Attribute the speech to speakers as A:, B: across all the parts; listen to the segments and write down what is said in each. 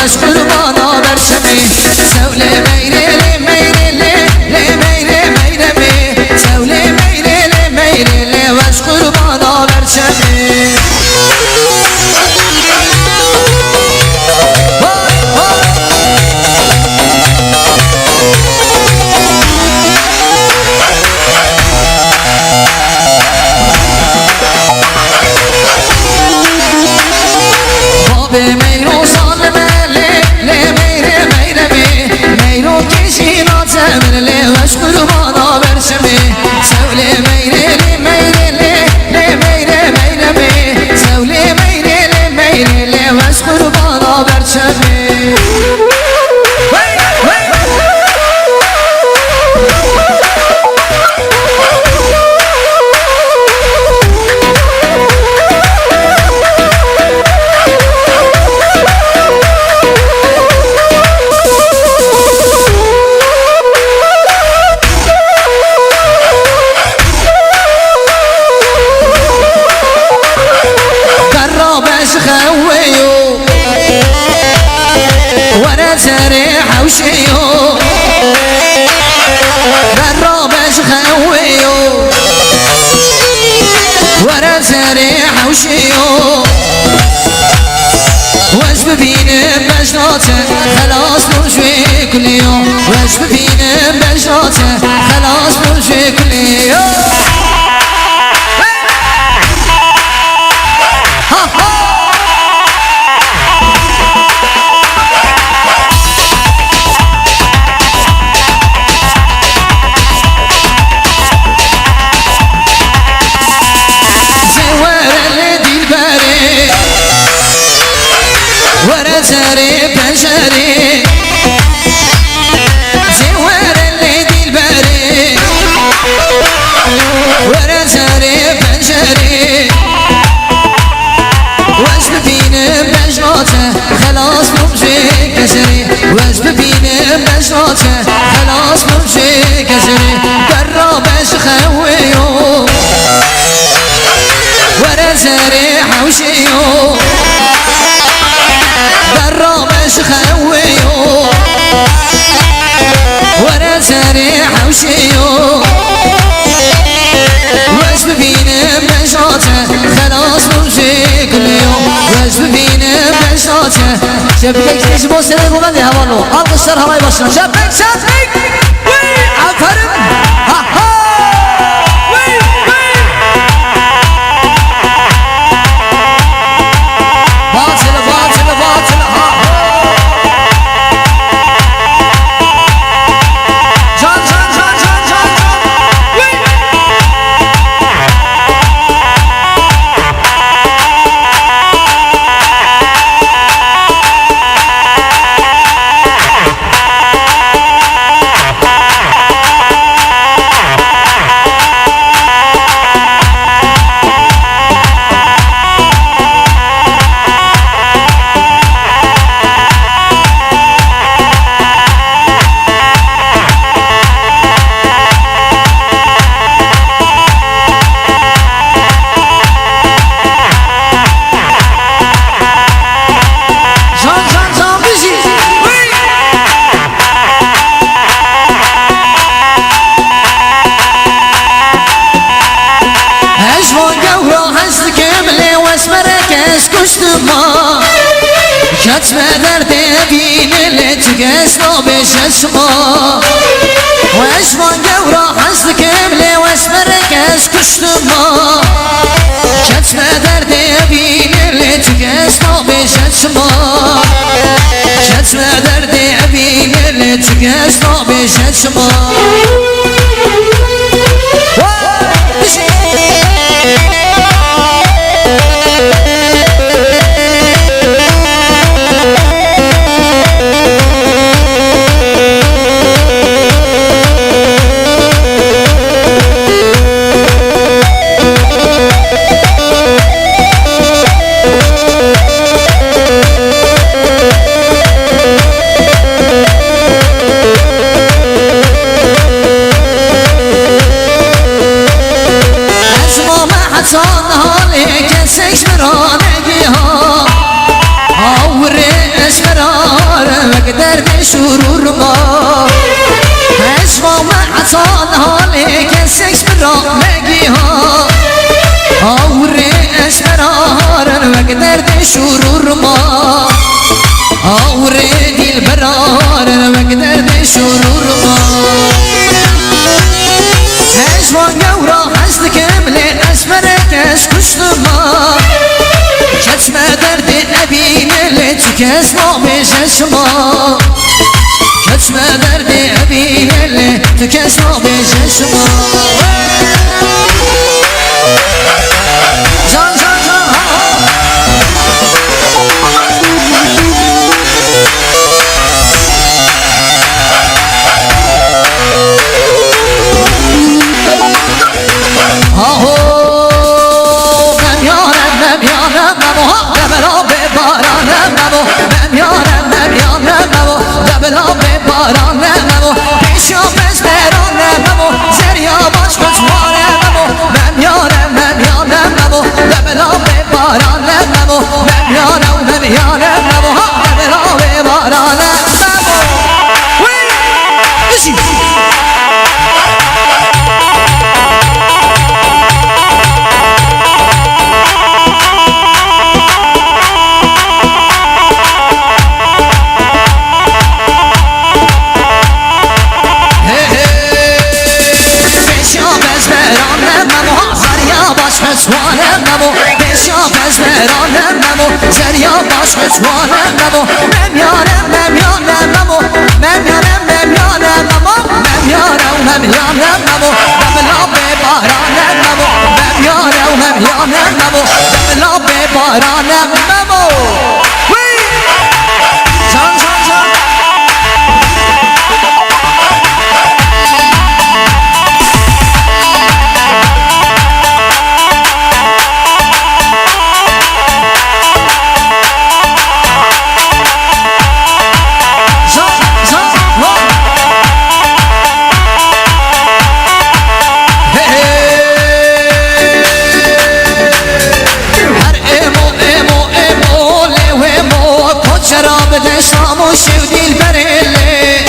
A: واش قربانا برشمي سولي ميري لي ميري لي لي ميري ميري مي سولي ميري لي ميري لي واش قربانا برشمي سريح وشيو بالرابش خويو ورا سريح وشيو واش ببين بجراته خلاص نرجوي كل يوم واش ببين بجراته خلاص نرجوي كل يوم سري بشري زوار الليدي البري ورا سري بشري واش بفين بجراته خلاص نمشي كسري واش بفين بجراته خلاص نمشي كسري قربش خويو ورا سري حوشيو برامش خويو ورا سريح وشيو واش ببين بجراته خلاص نمشي كل يوم واش ببين بجراته شبك تجيبو سرير ومالي هوالو القشر هواي بشرة شبك شبك عفرم ها ها كتب دردي بين اللي تقاسنا بششما واشمان قورا حسك ملي واسمر كاس كشتما كتب دردي بين اللي تقاسنا بششما كتب دردي بين اللي تقاسنا بششما شرور ما اشوام عطان حاله کسیش برا مگی ها آوره اشبرارن وقت درد شرور ما آوره دیل برارن وقت درد شرور ما اشوان گورا هست کمله اشبرکش کشت ما چشم درد ابینه تو کس ما بشش ما چشم درد ابینه تو کس ما بشش ما جان جان جان آهو بلا به باران نمو پیشا بز بران نمو زریا باش کچواره نمو من یارم نمو بلا به باران نمو من یارم نمو بلا به باران نمو وی بشی سوانم نمو بسیا پس برانم نمو زریا باش سوانم نمو ممیانم نمو ممیانم نمو ممیانم نمو بلا به بارانم نمو ممیانم نمو بلا به بارانم نمو وی جان جان جان شاموشی و دیل بریله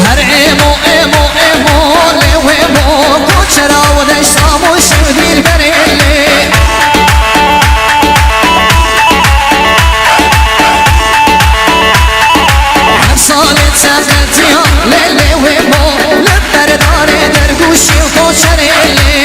A: هر ایمو لیویمو کچرا و دش شاموشی و دیل بریله هر سالت سبتی ها لیویمو لبرداره درگوشی و کچریله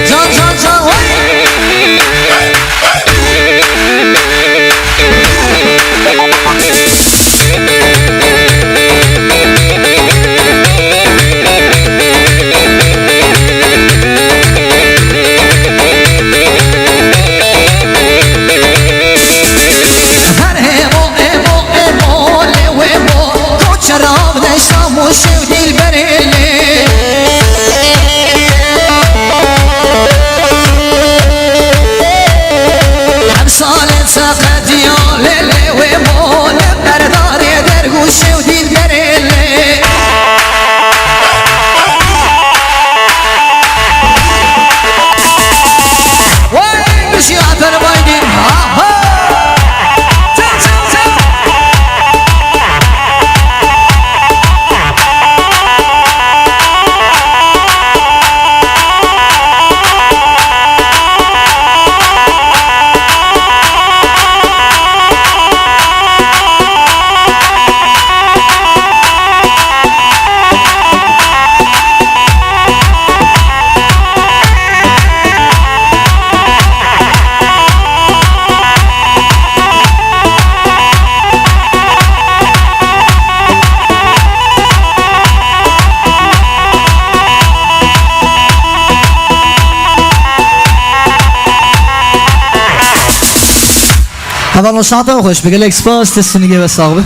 A: جان Havanın şahta hoş. Begel Expo sitesini gibi sahibi.